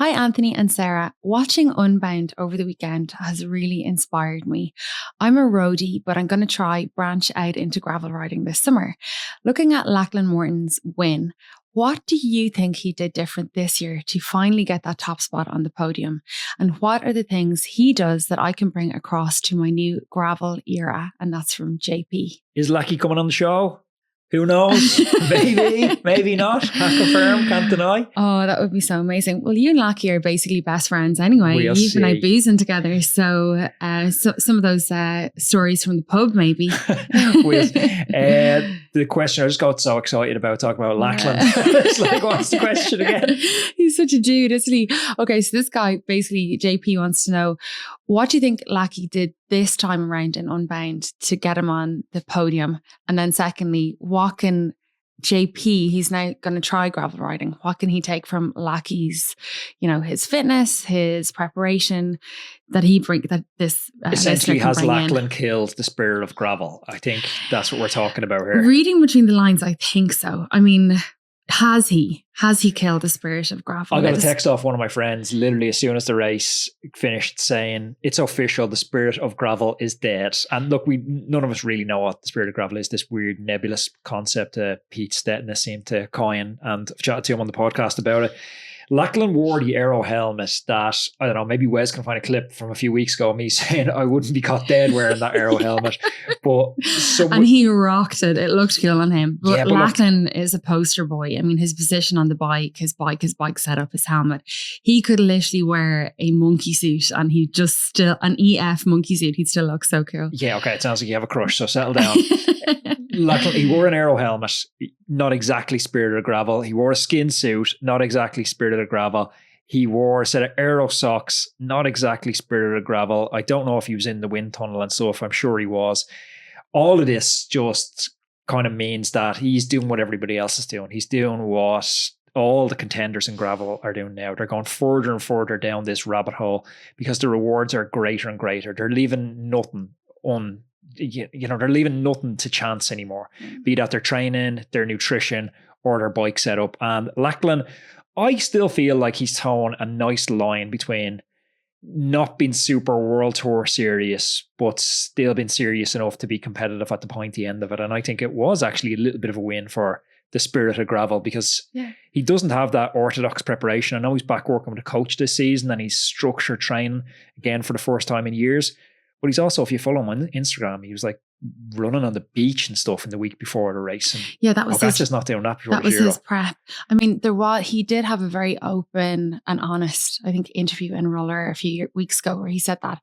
Hi, Anthony and Sarah. Watching Unbound over the weekend has really inspired me. I'm a roadie, but I'm going to try branch out into gravel riding this summer. Looking at Lachlan Morton's win, what do you think he did different this year to finally get that top spot on the podium? And what are the things he does that I can bring across to my new gravel era? And that's from JP. Is Lackey coming on the show? Who knows? Maybe, maybe not. Can't confirm, can't deny. Oh, that would be so amazing. Well, you and Lachie are basically best friends anyway. We'll You've been out boozing together. So, some of those stories from the pub, maybe. The question, I just got so excited about talking about Lachlan. It's like, what's the question again? He's such a dude, isn't he? Okay, so this guy, basically, JP wants to know, what do you think Lachie did this time around in Unbound to get him on the podium? And then secondly, what can JP, he's now going to try gravel riding. What can he take from Lachie's, his fitness, his preparation that he bring, that this essentially has Lachlan killed the spirit of gravel? I think that's what we're talking about here. Reading between the lines, I think so. I mean, has he killed the spirit of gravel? I got a text off one of my friends literally as soon as the race finished saying, it's official, the spirit of gravel is dead. And look, none of us really know what the spirit of gravel is, this weird nebulous concept Pete Stetton seemed to coin, and I've chatted to him on the podcast about it. Lachlan wore the aero helmet that, I don't know, maybe Wes can find a clip from a few weeks ago of me saying I wouldn't be caught dead wearing that aero helmet. And he rocked it. It looked cool on him. But Lachlan is a poster boy. I mean, his position on the bike, his bike setup, his helmet. He could literally wear a monkey suit and he'd just still, an EF monkey suit, he'd still look so cool. Yeah, okay, it sounds like you have a crush, so settle down. Lachlan, he wore an aero helmet, not exactly spirit of gravel. He wore a skin suit, not exactly spirit of gravel. He wore a set of aero socks, not exactly spirit of gravel. I don't know if he was in the wind tunnel and stuff. I'm sure he was. All of this just kind of means that he's doing what everybody else is doing. He's doing what all the contenders in gravel are doing now. They're going further and further down this rabbit hole because the rewards are greater and greater. They're leaving nothing they're leaving nothing to chance anymore, be that their training, their nutrition, or their bike setup. And Lachlan, I still feel like he's towing a nice line between not being super world tour serious, but still being serious enough to be competitive at the pointy end of it. And I think it was actually a little bit of a win for the spirit of gravel because he doesn't have that orthodox preparation. I know he's back working with a coach this season and he's structured training again for the first time in years. But he's also, if you follow him on Instagram, he was like running on the beach and stuff in the week before the race. And that was that's just not doing that before that was his prep. I mean, he did have a very open and honest, I think, interview in Roller a few weeks ago where he said that,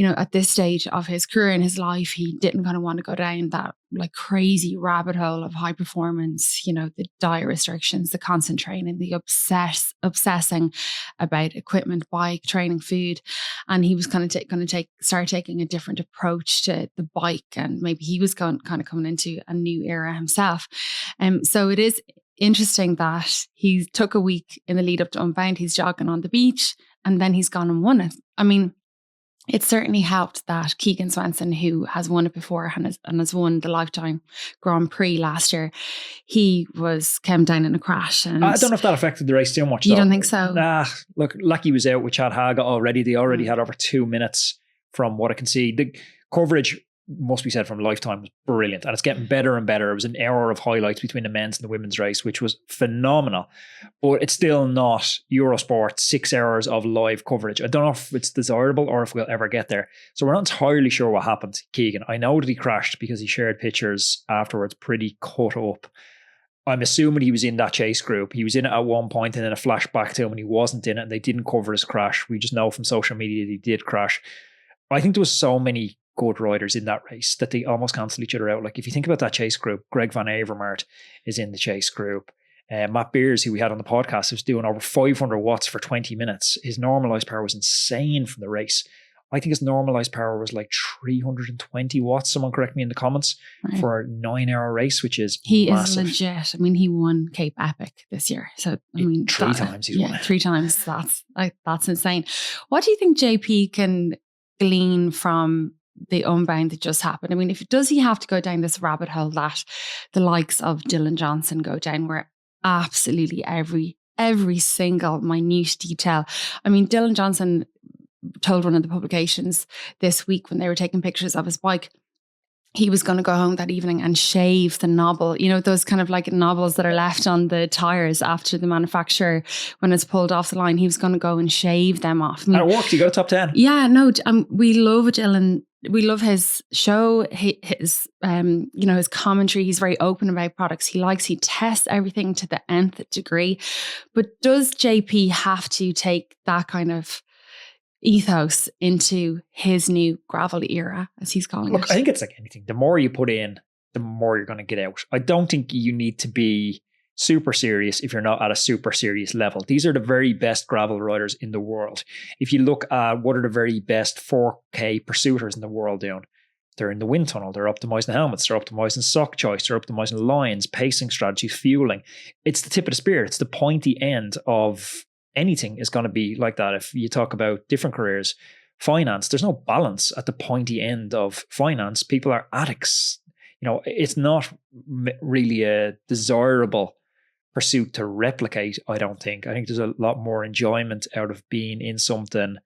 at this stage of his career and his life, he didn't kind of want to go down that like crazy rabbit hole of high performance, the diet restrictions, the constant training, the obsessing about equipment, bike, training, food. And he was kind of going to start taking a different approach to the bike. And maybe he was coming into a new era himself. So it is interesting that he took a week in the lead up to Unbound. He's jogging on the beach and then he's gone and won it. I mean, it certainly helped that Keegan Swenson, who has won it before and has won the Lifetime Grand Prix last year, he came down in a crash. And I don't know if that affected the race too much. You don't think so? Nah, look, Lachie was out with Chad Haga already. They already had over 2 minutes from what I can see. The coverage, must be said, from Lifetime was brilliant, and it's getting better and better. It was an hour of highlights between the men's and the women's race, which was phenomenal, but it's still not Eurosport 6 hours of live coverage. I don't know if it's desirable or if we'll ever get there, so we're not entirely sure what happened to Keegan. I know that he crashed because he shared pictures afterwards pretty cut up. I'm assuming he was in that chase group. He was in it at one point and then a flashback to him and he wasn't in it and they didn't cover his crash. We just know from social media that he did crash. I think there was so many good riders in that race that they almost cancel each other out. Like if you think about that chase group, Greg Van Avermaet is in the chase group. Matt Beers, who we had on the podcast, was doing over 500 watts for 20 minutes. His normalized power was insane from the race. I think his normalized power was like 320 watts. Someone correct me in the comments for a 9-hour race, which is massive. Is legit. I mean, he won Cape Epic this year. So I mean, three times he's won it. 3 times. That's insane. What do you think JP can glean from the Unbound that just happened? I mean, does he have to go down this rabbit hole that the likes of Dylan Johnson go down, where absolutely every single minute detail. I mean, Dylan Johnson told one of the publications this week when they were taking pictures of his bike, he was going to go home that evening and shave the knobble, you know, those kind of like knobbles that are left on the tires after the manufacturer when it's pulled off the line. He was going to go and shave them off. I mean, and it worked. You got a top 10. Yeah, no, we love Dylan. We love his show, his you know, his commentary. He's very open about products he tests everything to the nth degree. But does JP have to take that kind of ethos into his new gravel era, as he's calling it? I think it's like anything. The more you put in, the more you're going to get out. I don't think you need to be super serious if you're not at a super serious level. These are the very best gravel riders in the world. If you look at what are the very best 4K pursuiters in the world doing, they're in the wind tunnel, they're optimizing helmets, they're optimizing sock choice, they're optimizing lines, pacing strategies, fueling. It's the tip of the spear. It's the pointy end of anything is going to be like that. If you talk about different careers, finance, there's no balance at the pointy end of finance. People are addicts. You know, it's not really a desirable pursuit to replicate, I don't think. I think there's a lot more enjoyment out of being in something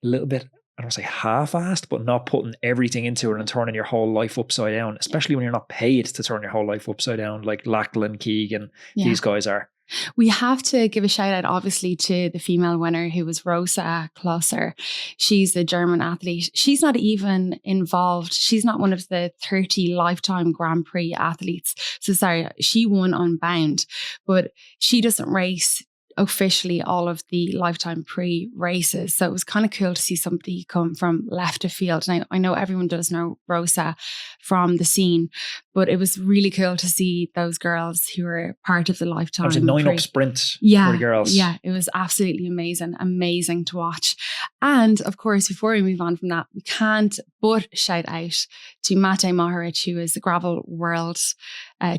a little bit, I don't say half-assed, but not putting everything into it and turning your whole life upside down, especially when you're not paid to turn your whole life upside down like Lachlan, Keegan, these guys are. We have to give a shout out, obviously, to the female winner, who was Rosa Klosser. She's a German athlete. She's not even involved. She's not one of the 30 lifetime Grand Prix athletes. So sorry, she won Unbound, but she doesn't race officially all of the lifetime pre races. So it was kind of cool to see somebody come from left of field. And I know everyone does know Rosa from the scene, but it was really cool to see those girls who were part of the lifetime. It was a 9-up sprint for the girls. Yeah, it was absolutely amazing to watch. And of course, before we move on from that, we can't but shout out to Matej Mohoric, who is the gravel world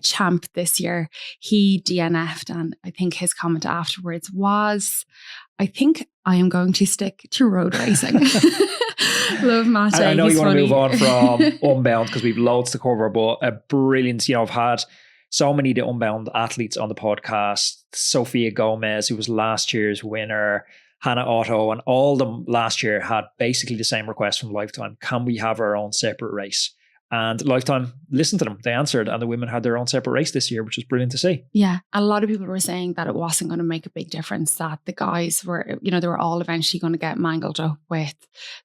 champ this year. He DNF'd, and I think his comment afterwards was, I think I am going to stick to road racing. Love Matej. I know you want to move on from Unbound because we've loads to cover, but a brilliant, you know, I've had so many of the Unbound athletes on the podcast. Sofia Gomez, who was last year's winner, Hannah Otto, and all of them last year had basically the same request from Lifetime. Can we have our own separate race? And Lifetime listened to them. They answered, and the women had their own separate race this year, which was brilliant to see. Yeah. A lot of people were saying that it wasn't going to make a big difference, that the guys were, you know, they were all eventually going to get mangled up with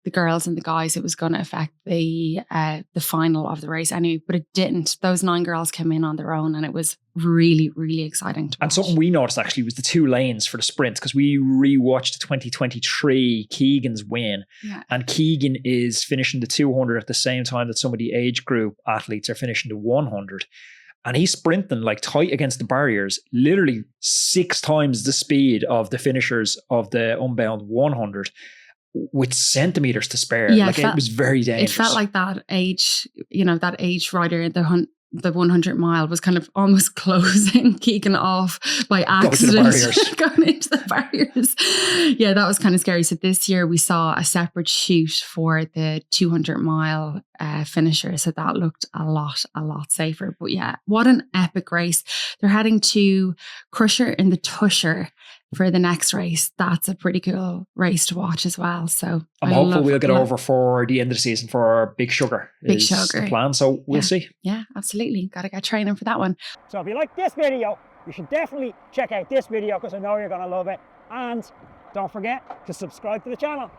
the girls and the guys. It was going to affect the final of the race anyway, but it didn't. Those 9 girls came in on their own, and it was really, really exciting to watch. And something we noticed actually was the 2 lanes for the sprint, because we rewatched the 2023 Keegan's win, and Keegan is finishing the 200 at the same time that some of the age group athletes are finishing the 100, and he's sprinting like tight against the barriers, literally 6 times the speed of the finishers of the Unbound 100 with centimeters to spare. Yeah, it was very dangerous. It felt like that age, you know, that age rider, the 100 mile was kind of almost closing Keegan off by accident. Going into the barriers. Yeah, that was kind of scary. So this year we saw a separate shoot for the 200 mile finisher. So that looked a lot safer. But yeah, what an epic race. They're heading to Crusher in the Tusher for the next race. That's a pretty cool race to watch as well. So I'm hopeful we'll get over for the end of the season for Big Sugar. Big Sugar. The plan. So we'll see. Yeah, absolutely. Got to get training for that one. So if you like this video, you should definitely check out this video because I know you're going to love it. And don't forget to subscribe to the channel.